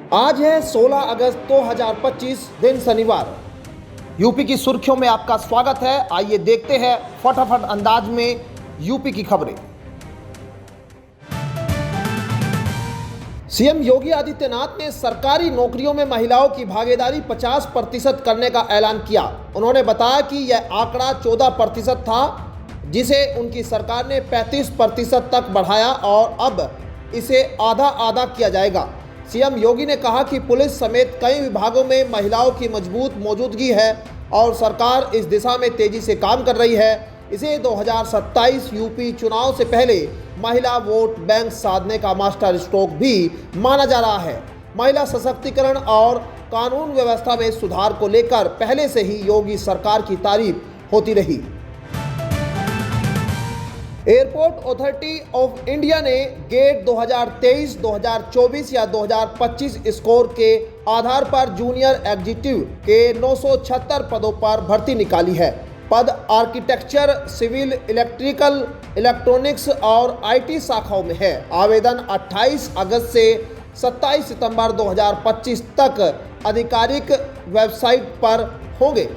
आज है 16 अगस्त 2025 दिन शनिवार। यूपी की सुर्खियों में आपका स्वागत है। आइए देखते हैं फटाफट अंदाज में यूपी की खबरें। सीएम योगी आदित्यनाथ ने सरकारी नौकरियों में महिलाओं की भागीदारी 50% करने का ऐलान किया। उन्होंने बताया कि यह आंकड़ा 14% था, जिसे उनकी सरकार ने 35% तक बढ़ाया और अब इसे आधा आधा किया जाएगा। सीएम योगी ने कहा कि पुलिस समेत कई विभागों में महिलाओं की मजबूत मौजूदगी है और सरकार इस दिशा में तेजी से काम कर रही है। इसे 2027 यूपी चुनाव से पहले महिला वोट बैंक साधने का मास्टर स्ट्रोक भी माना जा रहा है। महिला सशक्तिकरण और कानून व्यवस्था में सुधार को लेकर पहले से ही योगी सरकार की तारीफ होती रही। एयरपोर्ट अथॉरिटी ऑफ इंडिया ने गेट 2023, 2024 या 2025 स्कोर के आधार पर जूनियर एग्जीक्यूटिव के 976 पदों पर भर्ती निकाली है। पद आर्किटेक्चर, सिविल, इलेक्ट्रिकल, इलेक्ट्रॉनिक्स और आईटी शाखाओं में है। आवेदन 28 अगस्त से 27 सितंबर 2025 तक आधिकारिक वेबसाइट पर होंगे।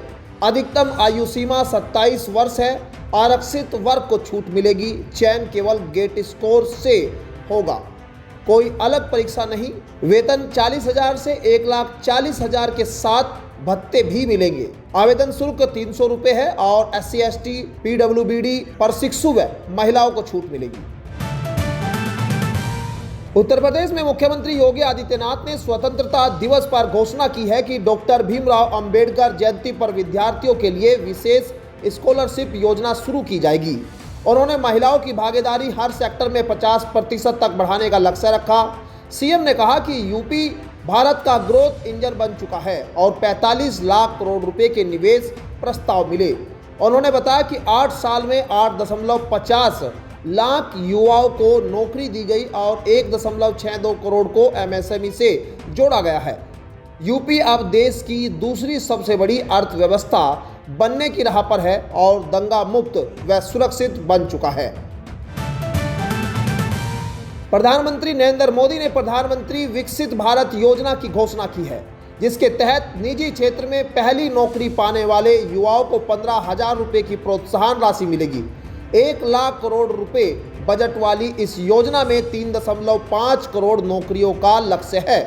अधिकतम आयु सीमा 27 वर्ष है। आरक्षित वर्ग को छूट मिलेगी। चयन केवल गेट स्कोर से होगा, कोई अलग परीक्षा नहीं। वेतन 40,000 से 1,40,000 के साथ भत्ते भी मिलेंगे। आवेदन शुल्क 300 रुपये है और SC/ST, PWBD प्रशिक्षु व महिलाओं को छूट मिलेगी। उत्तर प्रदेश में मुख्यमंत्री योगी आदित्यनाथ ने स्वतंत्रता दिवस पर घोषणा की है कि डॉक्टर भीमराव अंबेडकर जयंती पर विद्यार्थियों के लिए विशेष स्कॉलरशिप योजना शुरू की जाएगी। उन्होंने महिलाओं की भागीदारी हर सेक्टर में 50% तक बढ़ाने का लक्ष्य रखा। सीएम ने कहा कि यूपी भारत का ग्रोथ इंजन बन चुका है और 45 लाख करोड़ रुपए के निवेश प्रस्ताव मिले। उन्होंने बताया कि 8 साल में 8.50 लाख युवाओं को नौकरी दी गई और 1.62 करोड़ को MSME से जोड़ा गया है। यूपी अब देश की दूसरी सबसे बड़ी अर्थव्यवस्था बनने की राह पर है और दंगा मुक्त व सुरक्षित बन चुका है। प्रधानमंत्री नरेंद्र मोदी ने प्रधानमंत्री विकसित भारत योजना की घोषणा की है, जिसके तहत निजी क्षेत्र में पहली नौकरी पाने वाले युवाओं को 15,000 रुपये की प्रोत्साहन राशि मिलेगी। 1 लाख करोड़ रुपए बजट वाली इस योजना में 3.5 करोड़ नौकरियों का लक्ष्य है।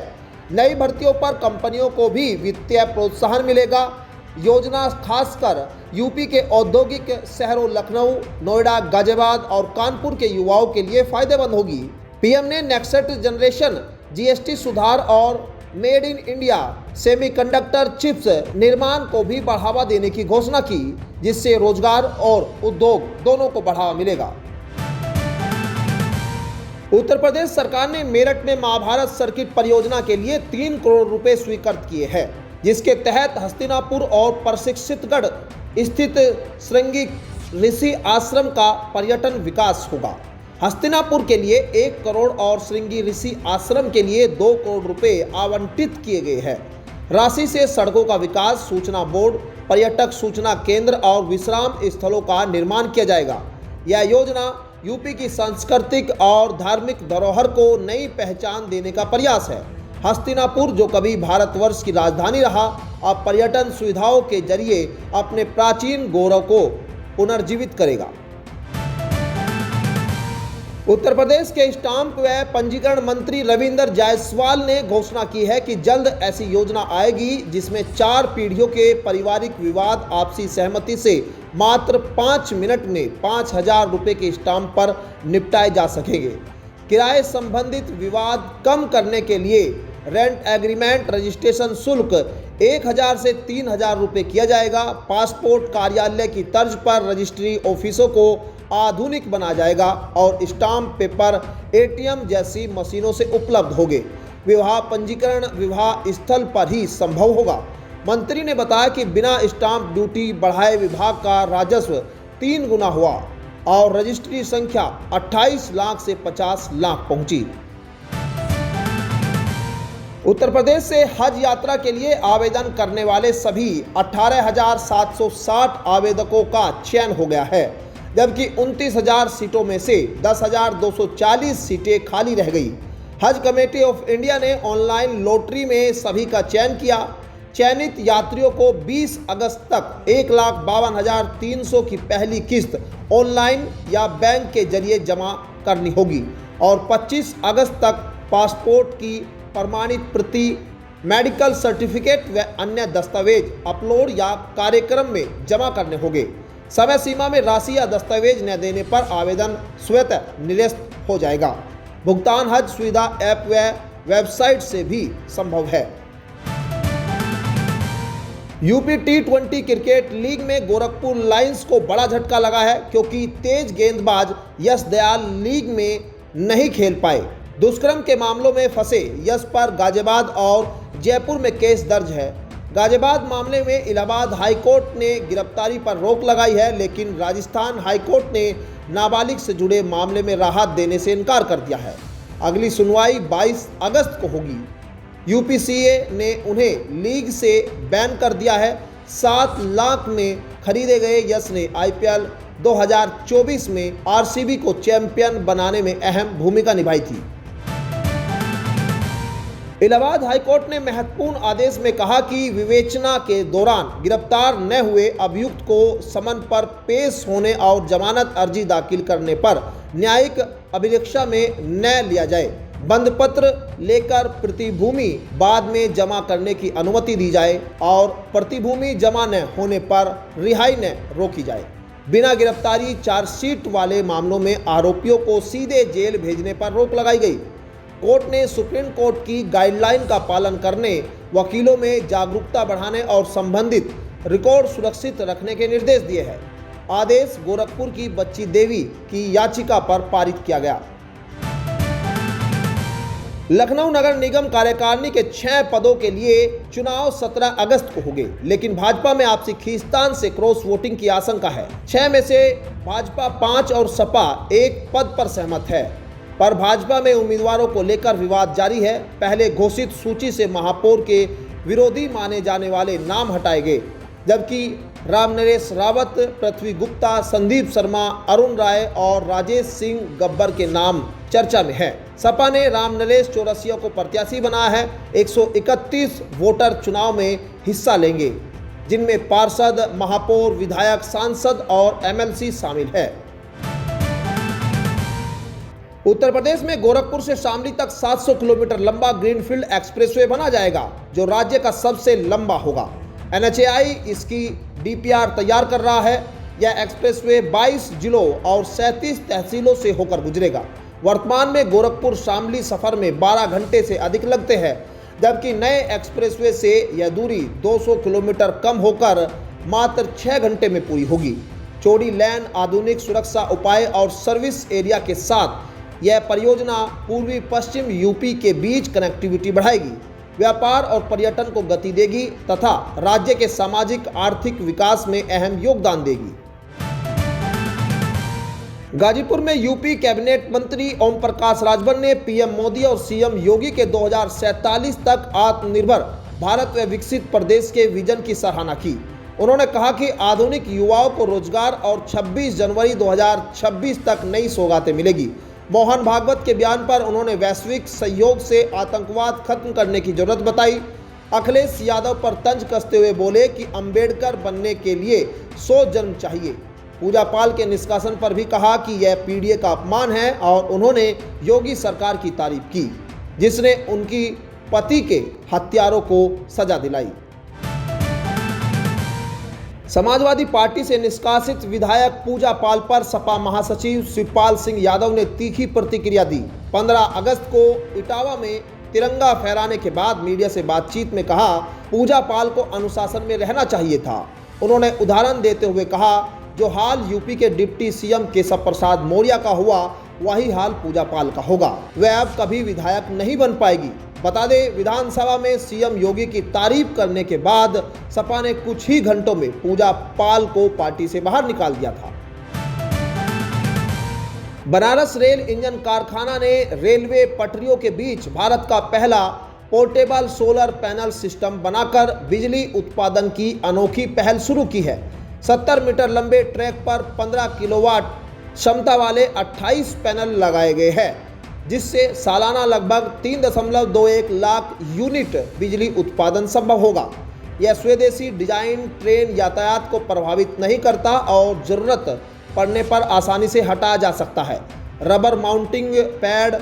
नई भर्तियों पर कंपनियों को भी वित्तीय प्रोत्साहन मिलेगा। योजना खासकर यूपी के औद्योगिक शहरों लखनऊ, नोएडा, गाजियाबाद और कानपुर के युवाओं के लिए फायदेमंद होगी। पीएम ने नेक्स्ट जनरेशन GST सुधार और made in India semiconductor chips निर्माण को भी बढ़ावा देने की घोषणा की, जिससे रोजगार और उद्योग दोनों को बढ़ावा मिलेगा। उत्तर प्रदेश सरकार ने मेरठ में महाभारत सर्किट परियोजना के लिए 3 करोड़ रुपए स्वीकृत किए हैं, जिसके तहत हस्तिनापुर और प्रशिक्षितगढ़ स्थित श्रृंगी ऋषि आश्रम का पर्यटन विकास होगा। हस्तिनापुर के लिए 1 करोड़ और श्रृंगी ऋषि आश्रम के लिए 2 करोड़ रुपए आवंटित किए गए हैं। राशि से सड़कों का विकास, सूचना बोर्ड, पर्यटक सूचना केंद्र और विश्राम स्थलों का निर्माण किया जाएगा। यह योजना यूपी की सांस्कृतिक और धार्मिक धरोहर को नई पहचान देने का प्रयास है। हस्तिनापुर, जो कभी भारतवर्ष की राजधानी रहा, अब पर्यटन सुविधाओं के जरिए अपने प्राचीन गौरव को पुनर्जीवित करेगा। उत्तर प्रदेश के स्टाम्प व पंजीकरण मंत्री रविंद्र जायसवाल ने घोषणा की है कि जल्द ऐसी योजना आएगी जिसमें 4 पीढ़ियों के पारिवारिक विवाद आपसी सहमति से मात्र 5 मिनट में 5,000 रुपये के स्टाम्प पर निपटाए जा सकेंगे। किराए संबंधित विवाद कम करने के लिए रेंट एग्रीमेंट रजिस्ट्रेशन शुल्क 1,000 से 3,000 रुपये किया जाएगा। पासपोर्ट कार्यालय की तर्ज पर रजिस्ट्री ऑफिसों को आधुनिक बनाया जाएगा और स्टाम्प पेपर ATM जैसी मशीनों से उपलब्ध होंगे। विवाह पंजीकरण विवाह स्थल पर ही संभव होगा। मंत्री ने बताया कि बिना स्टाम्प ड्यूटी बढ़ाए विभाग का राजस्व 3 गुना हुआ और रजिस्ट्री संख्या 28 लाख से 50 लाख पहुंची। उत्तर प्रदेश से हज यात्रा के लिए आवेदन करने वाले सभी 18,760 आवेदकों का चयन हो गया है, जबकि 29,000 सीटों में से 10,240 सीटें खाली रह गई। हज कमेटी ऑफ इंडिया ने ऑनलाइन लॉटरी में सभी का चयन किया। चयनित यात्रियों को 20 अगस्त तक 1,52,300 की पहली किस्त ऑनलाइन या बैंक के जरिए जमा करनी होगी और 25 अगस्त तक पासपोर्ट की प्रमाणित प्रति, मेडिकल सर्टिफिकेट व अन्य दस्तावेज अपलोड या कार्यक्रम में जमा करने होंगे। समय सीमा में राशि या दस्तावेज न देने पर आवेदन स्वतः निरस्त हो जाएगा। भुगतान हज सुविधा ऐप व वेबसाइट से भी संभव है। यूपी T20 क्रिकेट लीग में गोरखपुर लायंस को बड़ा झटका लगा है, क्योंकि तेज गेंदबाज यश दयाल लीग में नहीं खेल पाए। दुष्कर्म के मामलों में फंसे यश पर गाजियाबाद और जयपुर में केस दर्ज है। गाजियाबाद मामले में इलाहाबाद हाईकोर्ट ने गिरफ्तारी पर रोक लगाई है, लेकिन राजस्थान हाईकोर्ट ने नाबालिग से जुड़े मामले में राहत देने से इनकार कर दिया है। अगली सुनवाई 22 अगस्त को होगी। यूपीसीए ने उन्हें लीग से बैन कर दिया है। 7 लाख में खरीदे गए यश ने आईपीएल 2024 में आरसीबी को चैंपियन बनाने में अहम भूमिका निभाई थी। इलाहाबाद हाईकोर्ट ने महत्वपूर्ण आदेश में कहा कि विवेचना के दौरान गिरफ्तार न हुए अभियुक्त को समन पर पेश होने और जमानत अर्जी दाखिल करने पर न्यायिक अभिरक्षा में न लिया जाए। बंद पत्र लेकर प्रतिभूमि बाद में जमा करने की अनुमति दी जाए और प्रतिभूमि जमा न होने पर रिहाई न रोकी जाए। बिना गिरफ्तारी चार्जशीट वाले मामलों में आरोपियों को सीधे जेल भेजने पर रोक लगाई गई। कोर्ट ने सुप्रीम कोर्ट की गाइडलाइन का पालन करने, वकीलों में जागरूकता बढ़ाने और संबंधित रिकॉर्ड सुरक्षित रखने के निर्देश दिए हैं। आदेश गोरखपुर की बच्ची देवी की याचिका पर पारित किया गया। लखनऊ नगर निगम कार्यकारिणी के 6 पदों के लिए चुनाव 17 अगस्त को होंगे, लेकिन भाजपा में आपसी खींचतान से क्रॉस वोटिंग की आशंका है। 6 में से भाजपा 5 और सपा 1 पद पर सहमत है, पर भाजपा में उम्मीदवारों को लेकर विवाद जारी है। पहले घोषित सूची से महापौर के विरोधी माने जाने वाले नाम हटाए गए, जबकि रामनरेश रावत, पृथ्वी गुप्ता, संदीप शर्मा, अरुण राय और राजेश सिंह गब्बर के नाम चर्चा में है। सपा ने रामनरेश चौरसिया को प्रत्याशी बनाया है। 131 वोटर चुनाव में हिस्सा लेंगे, जिनमें पार्षद, महापौर, विधायक, सांसद और एमएलसी शामिल है। उत्तर प्रदेश में गोरखपुर से शामली तक 700 किलोमीटर लंबा ग्रीनफील्ड एक्सप्रेसवे बना जाएगा, जो राज्य का सबसे लंबा होगा। NHAI इसकी DPR तैयार कर रहा है। यह एक्सप्रेसवे 22 जिलों और 37 तहसीलों से होकर गुजरेगा। वर्तमान में गोरखपुर शामली सफर में 12 घंटे से अधिक लगते हैं, जबकि नए एक्सप्रेसवे से यह दूरी 200 किलोमीटर कम होकर मात्र 6 घंटे में पूरी होगी। चौड़ी लेन, आधुनिक सुरक्षा उपाय और सर्विस एरिया के साथ यह परियोजना पूर्वी पश्चिम यूपी के बीच कनेक्टिविटी बढ़ाएगी, व्यापार और पर्यटन को गति देगी तथा राज्य के सामाजिक आर्थिक विकास में अहम योगदान देगी। गाजीपुर में यूपी कैबिनेट मंत्री ओम प्रकाश राजभर ने पीएम मोदी और सीएम योगी के 2047 तक आत्मनिर्भर भारत व विकसित प्रदेश के विजन की सराहना की। उन्होंने कहा कि आधुनिक युवाओं को रोजगार और 26 जनवरी 2026 तक नई सौगातें मिलेगी। मोहन भागवत के बयान पर उन्होंने वैश्विक सहयोग से आतंकवाद खत्म करने की जरूरत बताई। अखिलेश यादव पर तंज कसते हुए बोले कि अंबेडकर बनने के लिए 100 जन्म चाहिए। पूजा पाल के निष्कासन पर भी कहा कि यह पीडीए का अपमान है और उन्होंने योगी सरकार की तारीफ की, जिसने उनकी पति के हत्यारों को सजा दिलाई। समाजवादी पार्टी से निष्कासित विधायक पूजा पाल पर सपा महासचिव शिवपाल सिंह यादव ने तीखी प्रतिक्रिया दी। 15 अगस्त को इटावा में तिरंगा फहराने के बाद मीडिया से बातचीत में कहा, पूजा पाल को अनुशासन में रहना चाहिए था। उन्होंने उदाहरण देते हुए कहा, जो हाल यूपी के डिप्टी सीएम केशव प्रसाद मौर्य का हुआ, वही हाल पूजा पाल का होगा। वह अब कभी विधायक नहीं बन पाएगी। बता दें, विधानसभा में सीएम योगी की तारीफ करने के बाद सपा ने कुछ ही घंटों में पूजा पाल को पार्टी से बाहर निकाल दिया था। बनारस रेल इंजन कारखाना ने रेलवे पटरियों के बीच भारत का पहला पोर्टेबल सोलर पैनल सिस्टम बनाकर बिजली उत्पादन की अनोखी पहल शुरू की है। 70 मीटर लंबे ट्रैक पर 15 किलोवाट क्षमता वाले 28 पैनल लगाए गए हैं। जिससे सालाना लगभग 3.21 लाख यूनिट बिजली उत्पादन संभव होगा। यह स्वदेशी डिजाइन ट्रेन यातायात को प्रभावित नहीं करता और जरूरत पड़ने पर आसानी से हटाया जा सकता है। रबर माउंटिंग पैड,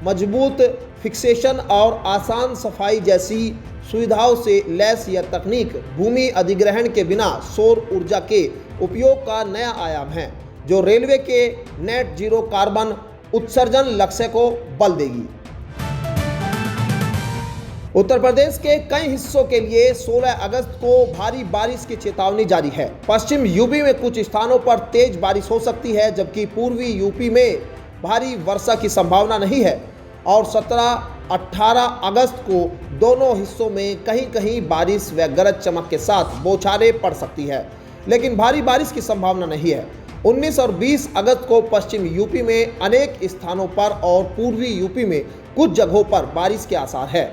मजबूत फिक्सेशन और आसान सफाई जैसी सुविधाओं से लैस यह तकनीक भूमि अधिग्रहण के बिना सौर ऊर्जा के उपयोग का नया आयाम है, जो रेलवे के नेट जीरो कार्बन उत्सर्जन लक्ष्य को बल देगी। उत्तर प्रदेश के कई हिस्सों के लिए 16 अगस्त को भारी बारिश की चेतावनी जारी है। पश्चिम यूपी में कुछ स्थानों पर तेज बारिश हो सकती है, जबकि पूर्वी यूपी में भारी वर्षा की संभावना नहीं है और 17-18 अगस्त को दोनों हिस्सों में कहीं कहीं बारिश व गरज चमक के साथ बौछारें पड़ सकती है, लेकिन भारी बारिश की संभावना नहीं है। 19 और 20 अगस्त को पश्चिम यूपी में अनेक स्थानों पर और पूर्वी यूपी में कुछ जगहों पर बारिश के आसार है।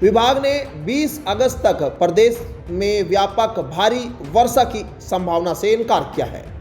विभाग ने 20 अगस्त तक प्रदेश में व्यापक भारी वर्षा की संभावना से इनकार किया है।